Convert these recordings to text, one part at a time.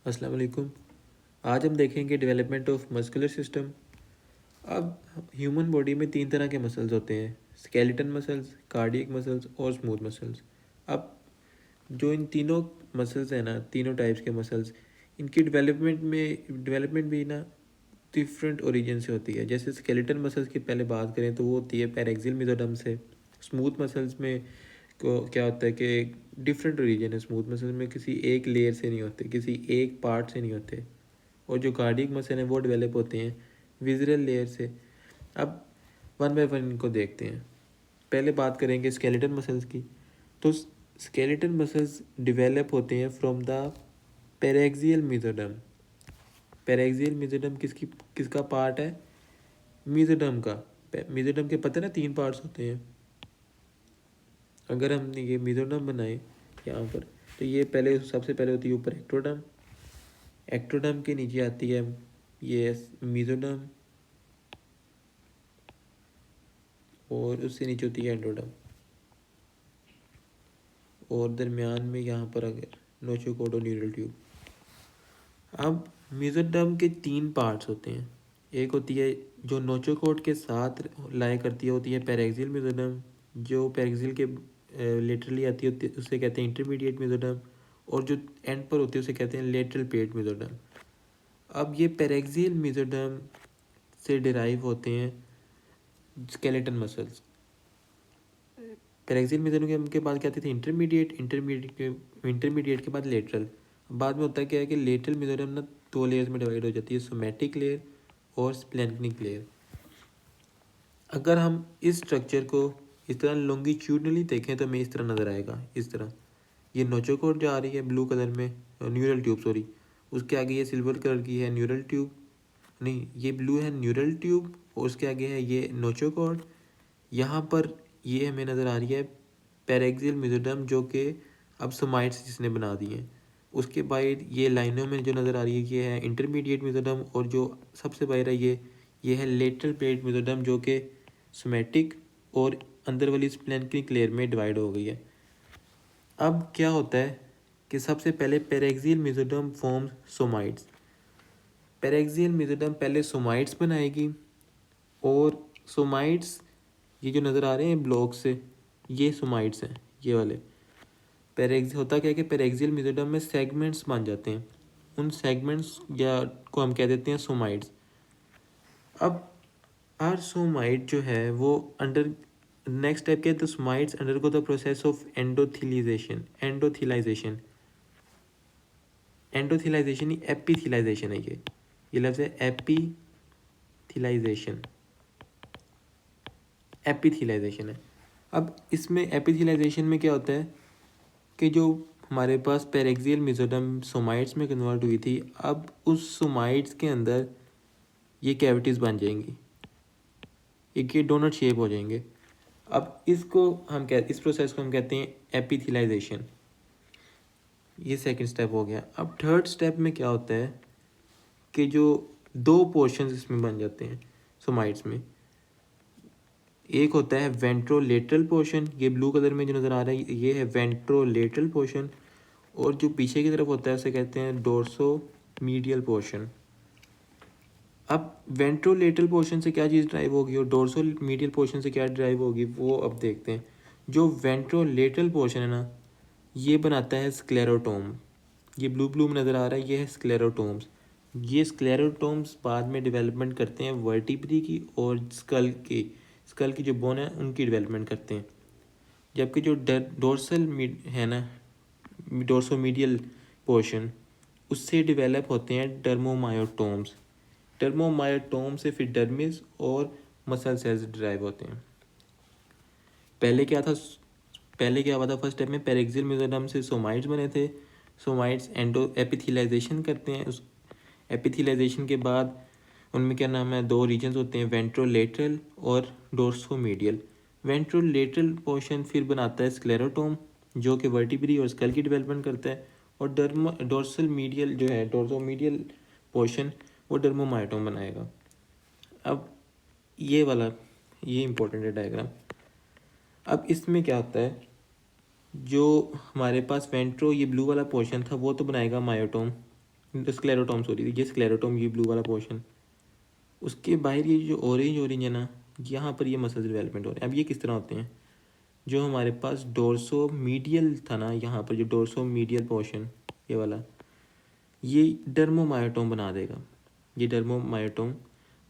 अस्सलाम वालेकुम। आज हम देखेंगे डेवलपमेंट ऑफ मस्कुलर सिस्टम। अब ह्यूमन बॉडी में तीन तरह के मसल्स होते हैं, स्केलेटन मसल्स, कार्डियक मसल्स और स्मूथ मसल्स। अब जो इन तीनों मसल्स हैं ना, तीनों टाइप्स के मसल्स, इनकी डेवलपमेंट भी ना डिफरेंट ओरिजिन से होती है। जैसे स्केलेटन मसल्स की पहले बात करें तो वो होती है पैरेक्सियल मेसोडर्म से। स्मूथ मसल्स में को क्या होता है कि डिफरेंट ओरिजिन है। स्मूथ मसल्स में किसी एक लेयर से नहीं होते, किसी एक पार्ट से नहीं होते। और जो कार्डियक मसल हैं वो डेवलप होते हैं विजरल लेयर से। अब वन बाय वन इनको देखते हैं। पहले बात करेंगे स्केलेटन मसल्स की। तो स्केलेटन मसल्स डेवलप होते हैं फ्रॉम द पेरेक्सियल मेसोडर्म। पेरेक्सियल मेसोडर्म किसका पार्ट है? मेसोडर्म का। मेसोडर्म के पता है ना, तीन पार्ट्स होते हैं। अगर हमने ये मेसोडर्म बनाए यहाँ पर, तो ये पहले सबसे पहले होती है ऊपर एक्टोडर्म। एक्टोडर्म के नीचे आती है ये मेसोडर्म, और उससे नीचे होती है एंडोडर्म, और दरमियान में यहाँ पर अगर नोचोकॉर्ड और न्यूरल ट्यूब। अब मेसोडर्म के तीन पार्ट्स होते हैं। एक होती है जो नोचोकॉर्ड के साथ लाया करती है, होती है पेरेक्सियल मेसोडर्म। जो पेरेक्सियल के लेटरली आती है उसे कहते हैं इंटरमीडिएट मेसोडर्म। और जो एंड पर होती है उसे कहते हैं लेटरल पेट मेसोडर्म। अब ये पेरेक्सियल मेसोडर्म से डिराइव होते हैं स्केलेटन मसल्स। पेरेक्सियल मेसोडर्म के बाद क्या आती थी? इंटरमीडिएट के बाद लेटरल। बाद में होता है क्या है कि लेटरल मेसोडर्म ना दो लेयर्स में डिवाइड हो जाती है, सोमैटिक लेयर और स्प्लेनिक लेयर। अगर हम इस स्ट्रक्चर को इस तरह लॉन्गिट्यूडनली देखें तो हमें इस तरह नज़र आएगा। इस तरह ये नोचोकॉर्ड जो आ रही है ब्लू कलर में, न्यूरल ट्यूब सॉरी, उसके आगे ये सिल्वर कलर की है न्यूरल ट्यूब, नहीं ये ब्लू है न्यूरल ट्यूब, और उसके आगे है ये नोचोकॉर्ड। यहाँ पर ये हमें नज़र आ रही है पेरेक्सियल मेसोडर्म, जो कि अब सोमाइट्स जिसने बना दी है। उसके बाद ये लाइनों में जो नज़र आ रही है ये है इंटरमीडिएट मेसोडर्म, और जो सबसे बाहर है ये है लेटरल पेट मेसोडर्म, जो कि सोमैटिक और अंदर वाली स्प्लेनिक लेयर में डिवाइड हो गई है। अब क्या होता है कि सबसे पहले पेरेक्सियल मेसोडर्म फॉर्म्स सोमाइट्स। पेरेक्सियल मेसोडर्म पहले सोमाइट्स बनाएगी, और सोमाइट्स ये जो नज़र आ रहे हैं ब्लॉक से, ये सोमाइट्स हैं ये वाले। होता क्या है कि पेरेक्सियल मेसोडर्म में सेगमेंट्स बन जाते हैं। उन सेगमेंट्स या को हम कह देते हैं सोमाइट्स। अब हर सोमाइट जो है वो अंडर नेक्स्ट स्टेप क्या है? तो somites undergo the process of endothelialization. Endothelialization ही एपिथिलाइजेशन है। ये लफ्ज़ है एपिथिलाइजेशन। एपिथिलाइजेशन है। अब इसमें एपिथिलाइजेशन में क्या होता है कि जो हमारे पास पेरेक्सियल मेसोडर्म सोमाइट्स में कन्वर्ट हुई थी, अब उस सोमाइट्स के अंदर ये कैविटीज़ बन जाएंगी, एक ये डोनट शेप हो जाएंगे। अब इस प्रोसेस को हम कहते हैं एपिथिलाइजेशन। ये सेकंड स्टेप हो गया। अब थर्ड स्टेप में क्या होता है कि जो दो पोर्शंस इसमें बन जाते हैं सोमाइट्स में। एक होता है वेंट्रोलेटरल पोर्शन, ये ब्लू कलर में जो नज़र आ रहा है ये है वेंट्रोलेटरल पोर्शन, और जो पीछे की तरफ होता है उसे कहते हैं डोर्सोमीडियल पोर्शन। अब वेंट्रोलेटरल पोर्शन से क्या चीज़ ड्राइव होगी और डोर्सोमीडियल पोर्शन से क्या ड्राइव होगी वो अब देखते हैं। जो वेंट्रोलेटरल पोर्शन है ना, ये बनाता है स्क्लेरोटोम। ये ब्लू ब्लू में नज़र आ रहा है, ये है स्क्लेरोटोम्स। ये स्क्लेरोटोम्स बाद में डेवलपमेंट करते हैं वर्टिब्री की और स्कल की जो बोन है उनकी डेवलपमेंट करते हैं। जबकि जो डोर्सल है ना, डोर्सोमीडियल पोर्शन, उससे डेवलप होते हैं डर्मोमायोटोम्स। डर्मोमायोटोम से फिर डर्मिस और मसल सेल्स ड्राइव होते हैं। पहले क्या था पहले क्या हुआ था? फर्स्ट स्टेप में पेरेक्सियल मेसोडर्म से सोमाइट्स बने थे। सोमाइट्स एपिथिलाइजेशन करते हैं। उस एपिथिलाइजेशन के बाद उनमें क्या नाम है, दो रीजन्स होते हैं, वेंट्रोलेटरल और डोर्सोमीडियल। वेंट्रोलेटरल पोर्शन फिर बनाता है स्क्लेरोटोम, जो कि वर्टिब्री और स्कल की डेवलपमेंट करता है। और डोर्सल मीडियल जो है, डोर्सोमीडियल पोर्शन, वो डर्मोमायोटोम बनाएगा। अब ये इंपॉर्टेंट है डायग्राम। अब इसमें क्या होता है, जो हमारे पास ये ब्लू वाला पोर्शन था वो तो बनाएगा मायोटोम, स्क्लेरोटोम, सॉरी, ये स्क्लेरोटोम, ये ब्लू वाला पोर्शन, उसके बाहर ये जो ऑरेंज है ना, यहाँ पर ये मसल डेवलपमेंट हो रहे हैं। अब ये किस तरह होते हैं, जो हमारे पास डोर्सो मीडियल था ना, यहाँ पर जो डोर्सो मीडियल पोर्शन ये वाला, ये डर्मोमायोटोम बना देगा, ये डर्मोमायोटोम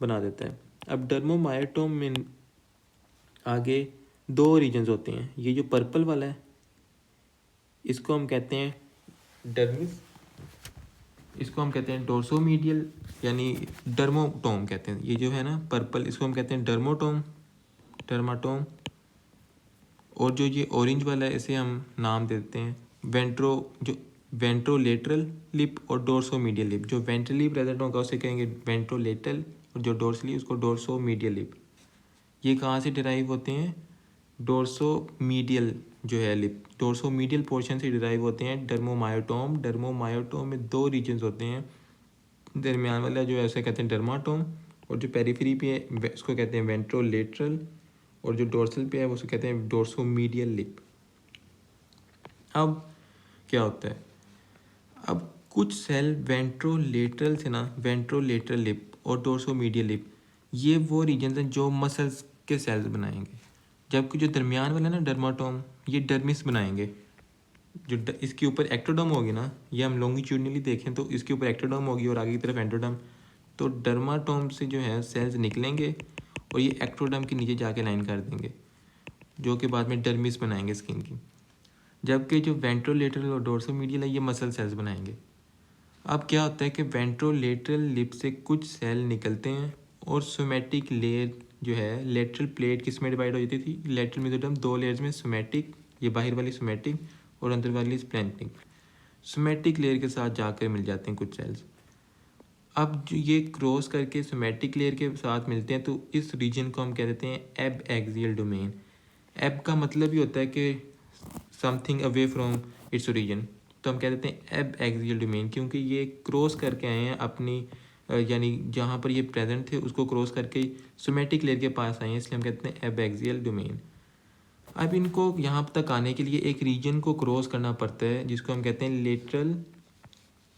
बना देता है। अब डर्मोमायोटोम में आगे दो रीजन्स होते हैं, ये जो पर्पल वाला है इसको हम कहते हैं डर्मिस, इसको हम कहते हैं डोर्सोमीडियल यानी डर्मोटोम कहते हैं। ये जो है ना पर्पल, इसको हम कहते हैं डर्माटोम। और जो ये ऑरेंज वाला है इसे हम नाम देते हैं वेंट्रोलेटरल लिप और डोर्सोमीडियल लिप। जो वेंट्रली प्रेजेंट होगा उसे कहेंगे वेंट्रोलेटरल, और जो डोर्सली उसको डोर्सोमीडियल लिप। ये कहाँ से डिराइव होते हैं, डोर्सोमीडियल जो है लिप, डोर्सोमीडियल पोर्शन से डिराइव होते हैं डर्मोमायोटोम में दो रीजन्स होते हैं, दरमियान वाला जो है उसे कहते हैं डर्माटोम, और जो पेरिफेरी पे है उसको कहते हैं वेंट्रोलेटरल, और जो डोर्सल पे है वो उसे कहते हैं डोर्सोमीडियल लिप। अब क्या होता है, अब कुछ सेल वेंट्रोलेटरल से ना, वेंट्रोलेटरल लिप और डोर्सोमीडियल लिप, ये वो रीजन्स हैं जो मसल्स के सेल्स बनाएंगे, जबकि जो दरमियान वाला है ना डर्माटोम, ये डर्मिस बनाएंगे। जो इसके ऊपर एक्टोडर्म होगी ना, ये हम लॉन्गिट्यूडनली देखें तो इसके ऊपर एक्टोडर्म होगी और आगे की तरफ एंडोडर्म, तो डर्माटोम से जो है सेल्स निकलेंगे और ये एक्टोडर्म के नीचे जाके लाइन कर देंगे, जो कि बाद में डर्मिस बनाएंगे स्किन की। जबकि जो वेंट्रोलेटरल और डोर्सोमीडियल है ये मसल सेल्स बनाएंगे। अब क्या होता है कि वेंट्रोलेटरल लिप से कुछ सेल निकलते हैं और सोमैटिक लेयर जो है, लेटरल प्लेट किस में डिवाइड हो जाती थी, लेटरल मेसोडर्म दो लेयर्स में, सोमैटिक ये बाहर वाली सोमैटिक और अंदर वाली स्प्लैंक्टिक, सोमैटिक लेयर के साथ जाकर मिल जाते हैं कुछ सेल्स। अब जो ये क्रॉस करके सोमैटिक लेयर के साथ मिलते हैं तो इस रीजन को हम कह देते हैं एब एक्सियल डोमेन। एब का मतलब ही होता है कि something away from its origin, तो हम कह देते हैं एब एक्सियल डोमेन, क्योंकि ये क्रॉस करके आए हैं अपनी यानी जहाँ पर ये प्रेजेंट थे उसको क्रॉस करके सोमैटिक लेयर के पास आए हैं, इसलिए हम कहते हैं एब एक्सियल डोमेन। अब इनको यहाँ तक आने के लिए एक रीजन को क्रॉस करना पड़ता है जिसको हम कहते हैं लेटरल,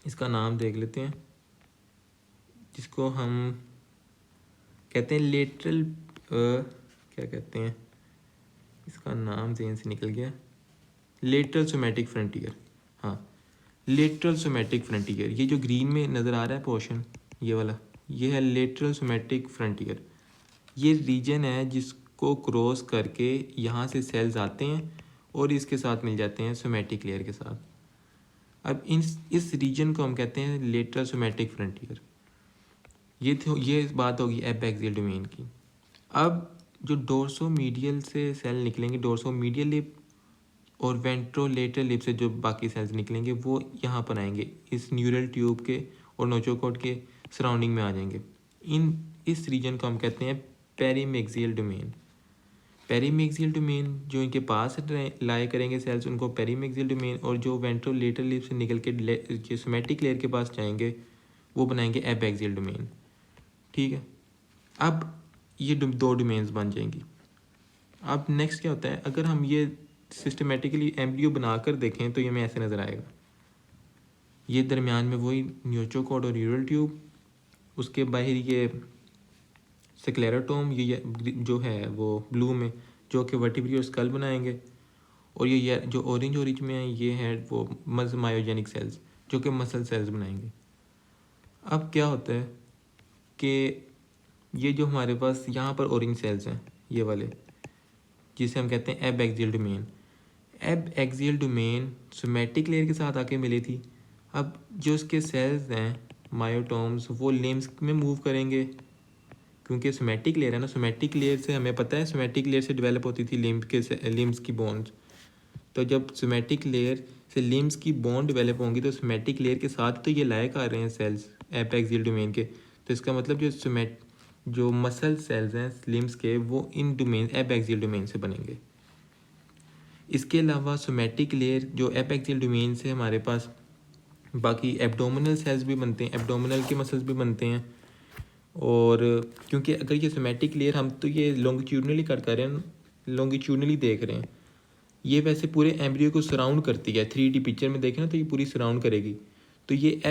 इसका नाम देख लेते हैं, जिसको हम कहते हैं लेटरल क्या कहते हैं, इसका नाम ज़हन से निकल गया, लेटरल सोमैटिक फ्रंटियर। हाँ, लेटरल सोमैटिक फ्रंटियर, ये जो ग्रीन में नज़र आ रहा है पोर्शन ये वाला, ये है लेटरल सोमैटिक फ्रंटियर। ये रीजन है जिसको क्रॉस करके यहाँ से सेल्स आते हैं और इसके साथ मिल जाते हैं सोमैटिक लेयर के साथ। अब इस रीजन को हम कहते हैं लेटरल सोमैटिक फ्रंटियर। ये बात होगी एब एक्सियल डोमेन की। अब जो डोर्सोमीडियल से सेल निकलेंगे, डोर्सोमीडियल लिप और वेंट्रोलेटरल लिप से जो बाकी सेल्स निकलेंगे वो यहाँ पर आएंगे, इस न्यूरल ट्यूब के और नोचोकॉर्ड के सराउंडिंग में आ जाएंगे। इस रीजन को हम कहते हैं पेरीमेक्सियल डोमेन। पेरीमेक्सियल डोमेन जो इनके पास लाए करेंगे सेल्स उनको पेरीमेक्सियल डोमेन, और जो वेंट्रोलेटरल लिप से निकल के सोमैटिक लेयर के पास जाएंगे वो बनाएंगे एबैक्सियल डोमेन। ठीक है, अब ये दो डोमेन्स बन जाएंगी। अब नेक्स्ट क्या होता है, अगर हम ये सिस्टमेटिकली एम्ब्रियो बनाकर देखें तो ये हमें ऐसे नज़र आएगा। ये दरमियान में वही न्यूरोकॉर्ड और न्यूरल ट्यूब, उसके बाहर ये स्क्लेरोटोम, ये जो है वो ब्लू में जो कि वर्टिब्री और स्कल बनाएंगे, और ये जो ऑरेंज में है ये है वो मायोजेनिक सेल्स जो कि मसल सेल्स बनाएंगे। अब क्या होता है कि ये जो हमारे पास यहाँ पर ऑरेंज सेल्स हैं ये वाले, जिसे हम कहते हैं एब एक्सियल डोमेन। एब एक्सियल डोमेन सोमैटिक लेयर के साथ आके मिली थी। अब जो उसके सेल्स हैं मायोटोम्स वो लिम्स में मूव करेंगे, क्योंकि सोमैटिक लेयर है ना, सोमैटिक लेयर से हमें पता है सोमैटिक लेयर से डेवलप होती थी लिम्स की बोन्स। तो जब सोमैटिक लेयर से लिम्स की बोन डेवलप होंगी तो सोमैटिक लेयर के साथ तो ये लायक आ रहे हैं सेल्स एब एक्सियल डोमेन के, तो इसका मतलब जो मसल सेल्स हैं लिम्स के वो इन डोमेन एब एक्सियल डोमेन से बनेंगे। इसके अलावा सोमैटिक लेयर जो एब एक्सियल डोमेन से हमारे पास बाकी एब्डोमिनल सेल्स भी बनते हैं, एब्डोमिनल के मसल्स भी बनते हैं। और क्योंकि अगर ये सोमैटिक लेयर हम तो ये लॉन्गिट्यूडनली कट कर रहे हैं, लॉन्गिट्यूडनली देख रहे हैं, ये वैसे पूरे एम्ब्रियो को सराउंड करती है। 3D पिक्चर में देखें ना तो ये पूरी सराउंड करेगी। तो ये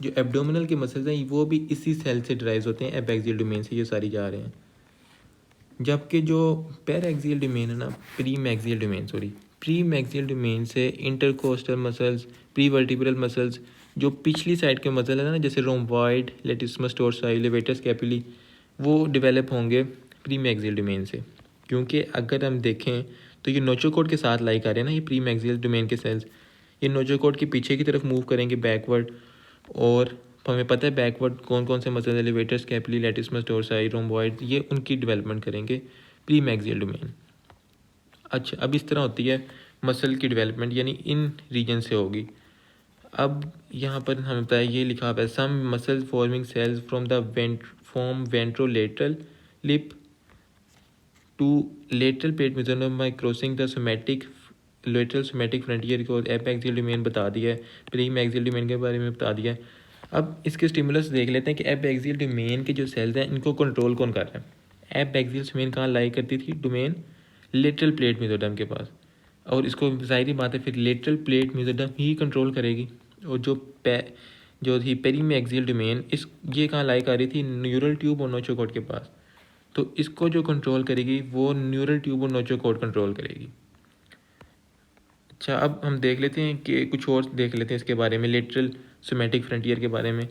जो एब्डोमिनल के मसल्स हैं वो भी इसी सेल से ड्राइव होते हैं, एबैक्सियल डोमेन से ये सारी जा रहे हैं। जबकि जो पैराक्सियल डोमेन है ना, प्री मैक्सियल डोमेन से intercostal muscles, pre vertebral muscles, जो पिछली साइड के मसल है ना, जैसे रोम्बॉइड, लेटिसमस डोर्साई, लेवेटर स्कैपुली, वो डेवलप होंगे प्री मैक्सियल डोमेन से। क्योंकि अगर हम देखें तो ये नोचोकोड के साथ लाई कर रहे हैं ना, ये प्री मैक्सियल डोमेन के सेल्स, ये नोचोकोड के पीछे की तरफ मूव करेंगे बैकवर्ड, और हमें पता है बैकवर्ड कौन कौन से मसल, एलिवेटर स्कैपुली, लेटिसमस डोर्साई, रोम्बॉइड, ये उनकी डेवलपमेंट करेंगे प्री मैक्सियल डोमेन। अच्छा, अब इस तरह होती है मसल की डेवलपमेंट, यानी इन रीजन से होगी। अब यहाँ पर हमें पता है, ये लिखा हुआ है, some muscle forming cells from ventrolateral lip to lateral plate mesoderm by crossing the somatic lateral somatic frontier को एपैक्सियल डोमेन बता दिया है, प्री मैक्सियल डोमेन के बारे में बता दिया है। अब इसके स्टिमुलस देख लेते हैं कि एपैक्सियल डोमेन के जो सेल्स हैं इनको कंट्रोल कौन कर रहा है। एपैक्सियल डोमेन कहाँ लाई करती थी? डोमेन लेटरल प्लेट मेसोडर्म के पास, और इसको ज़ाहिर बात है फिर लेटरल प्लेट मेसोडर्म ही कंट्रोल करेगी। और जो थी पेरी मैक्सियल डोमेन, ये कहाँ लाई कर रही थी? न्यूरल ट्यूब और नोचोकॉर्ड के पास। तो इसको जो कंट्रोल करेगी वो न्यूरल ट्यूब और नोचोकॉर्ड कंट्रोल करेगी। अच्छा, अब हम देख लेते हैं कि कुछ और देख लेते हैं इसके बारे में, लेटरल सोमैटिक फ्रंटियर के बारे में।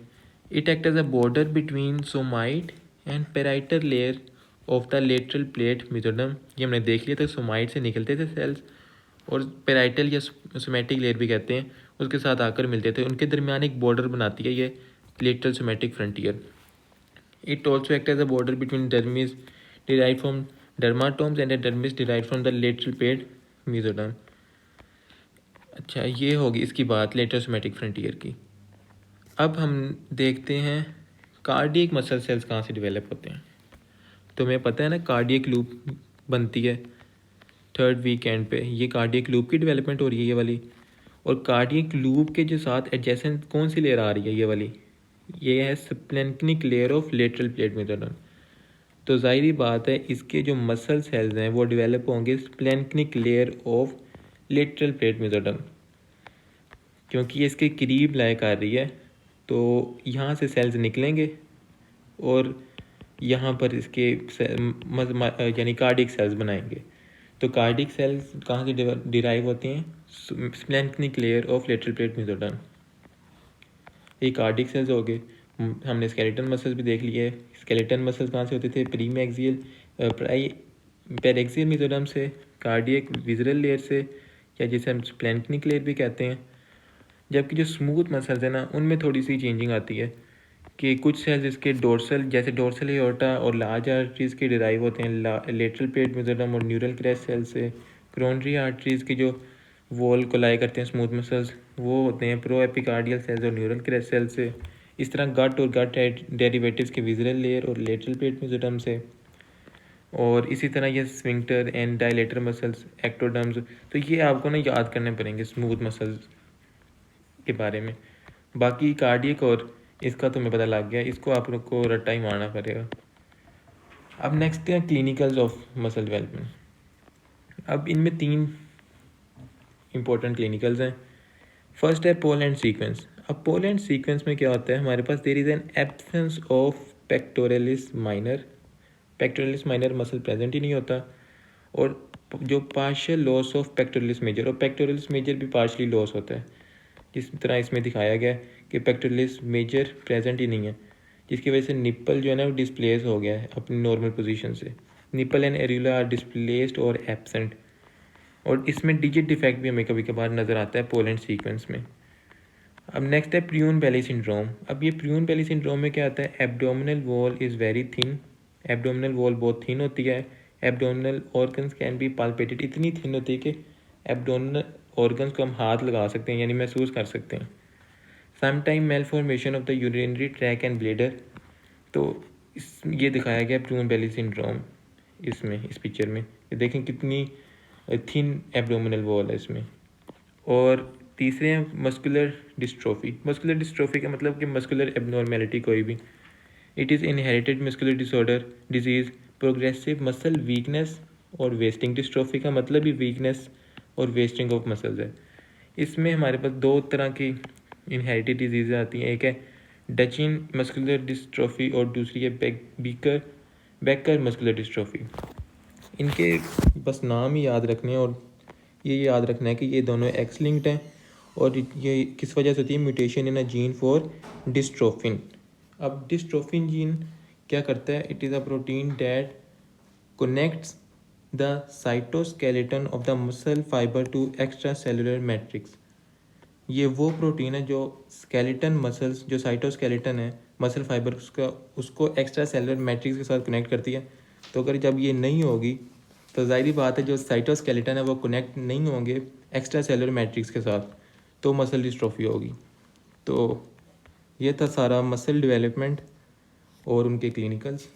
It act as a border between somite and parietal layer of the lateral plate mesoderm. ये हमने देख लिया था, सोमाइड से निकलते थे सेल्स, और पेराइटल या सोमैटिक लेयर भी कहते हैं, उसके साथ आकर मिलते थे, उनके दरमियान एक बॉर्डर बनाती है ये lateral somatic frontier. It also act as a border between dermis derived from dermatomes and a dermis derived from the lateral plate mesoderm। अच्छा, ये होगी इसकी बात लेटरल सोमैटिक फ्रंटियर की। अब हम देखते हैं कार्डियक मसल सेल्स कहाँ से डेवलप होते हैं। तो हमें पता है ना, कार्डियक लूप बनती है थर्ड वीकेंड पे, ये कार्डियक लूप की डेवलपमेंट हो रही है ये वाली। और कार्डियक लूप के जो साथ एडजेसेंट कौन सी लेयर आ रही है? ये वाली, ये है splanchnic layer of lateral plate mesoderm. तो ज़ाहिरी बात है इसके जो मसल सेल्स हैं वो डेवलप होंगे splanchnic layer of lateral plate mesoderm, क्योंकि ये इसके करीब लायक आ रही है। तो यहाँ से सेल्स निकलेंगे और यहाँ पर इसके यानी कार्डियक सेल्स बनाएंगे। तो कार्डियक सेल्स कहाँ से डिराइव होती हैं? Splanchnic layer of lateral plate mesoderm, ये कार्डियक सेल्स हो गए। हमने स्केलेटन मसल्स भी देख लिए। स्केलेटन मसल्स कहाँ से होते थे? प्री मैक्सियल पैरेक्सियल मेसोडर्म से, कार्डियक विज़रल लेयर से, या जिसे हम स्प्लेंक्निक लेयर भी कहते हैं। जबकि जो स्मूथ मसल्स हैं ना, उनमें थोड़ी सी चेंजिंग आती है कि कुछ सेल्स इसके डोर्सल, जैसे डोर्सल एओर्टा और लार्ज आर्टरीज के डिराइव होते हैं लेटरल प्लेट मेसोडर्म और न्यूरल क्रेस्ट सेल से। क्रोनरी आर्टरीज के जो वॉल को लाई करते हैं स्मूथ मसल्स, वो होते हैं प्रो एपिकार्डियल सेल्स और न्यूरल क्रेस्ट सेल से। इस तरह गट और गट डेरिवेटिव्स के विज़रल लेयर और लेटरल प्लेट मेसोडर्म से। और इसी तरह ये स्फिंक्टर एंड डायलेटर मसल्स, एक्टोडर्म्स। तो ये आपको ना याद करने पड़ेंगे स्मूथ मसल्स के बारे में। बाकी कार्डियक और इसका तुम्हें पता लग गया, इसको आप लोग को रट्टा ही मारना पड़ेगा। अब नेक्स्ट है क्लिनिकल्स ऑफ मसल डेवलपमेंट। अब इनमें 3 इंपॉर्टेंट क्लिनिकल्स हैं। फर्स्ट है पोल एंड सीक्वेंस। अब पोल एंड सीक्वेंस में क्या होता है? हमारे पास there is an absence of pectoralis minor muscle present ही नहीं होता, और जो partial loss of pectoralis major, और पेक्टोरलिस मेजर भी पार्शली लॉस होता है, जिस तरह इसमें दिखाया गया है कि पेक्टोरलिस मेजर प्रेजेंट ही नहीं है, जिसकी वजह से निप्पल जो है ना वो डिस्प्लेस हो गया है अपनी नॉर्मल पोजीशन से। Nipple and areola are displaced और एब्सेंट। और इसमें डिजिट डिफेक्ट भी हमें कभी कभार नज़र आता है पोल एंड सीक्वेंस में। अब नेक्स्ट है प्रियून बेली सिंड्रोम। अब ये प्रियून बेली सिंड्रोम में क्या आता है? Abdominal wall is very thin, abdominal wall बहुत थिन होती है। एब्डोमिनल ऑर्गन्स कैन बी पाल्पेटेड, इतनी थिन होती है कि एब्डोमिनल ऑर्गन्स को हम हाथ लगा सकते हैं, यानी महसूस कर सकते हैं। Sometime malformation of the urinary tract and bladder. तो ये दिखाया गया प्रियून बेली सिंड्रोम इसमें, इस पिक्चर में। ये देखें कितनी थिन एब्डोमिनल वॉल है इसमें। और तीसरे हैं मस्कुलर डिस्ट्रोफी। मस्कुलर डिस्ट्रोफी का मतलब कि मस्कुलर एबनॉर्मेलिटी कोई भी। It is inherited muscular disorder disease, progressive muscle weakness, और वेस्टिंग डिस्ट्रोफी का मतलब भी वीकनेस और वेस्टिंग ऑफ मसल्स है। इसमें हमारे पास 2 तरह की इनहेरिटेड डिजीज़ आती हैं। एक है डचिन मस्कुलर डिस्ट्रॉफी और दूसरी है बेकर मस्कुलर डिस्ट्रॉफी। इनके बस नाम ही याद रखने हैं और ये याद रखना है कि ये दोनों एक्स लिंक्ड हैं और ये किस वजह से होती है, mutation in a gene for dystrophin. अब डिस्ट्रोफिन जीन क्या करता है, it is a protein that connects the cytoskeleton of the muscle fiber to extracellular matrix। ये वो प्रोटीन है जो स्केलेटन मसल्स, जो साइटोस्केलेटन है मसल फाइबर, उसको एक्स्ट्रा सेलुलर मैट्रिक्स के साथ कनेक्ट करती है। तो अगर जब ये नहीं होगी तो ज़ाहिर बात है जो साइटोस्केलेटन है वो कनेक्ट नहीं होंगे एक्स्ट्रा सेलुलर मैट्रिक्स के साथ, तो मसल डिस्ट्रोफी होगी। तो ये था सारा मसल डेवलपमेंट और उनके क्लिनिकल्स।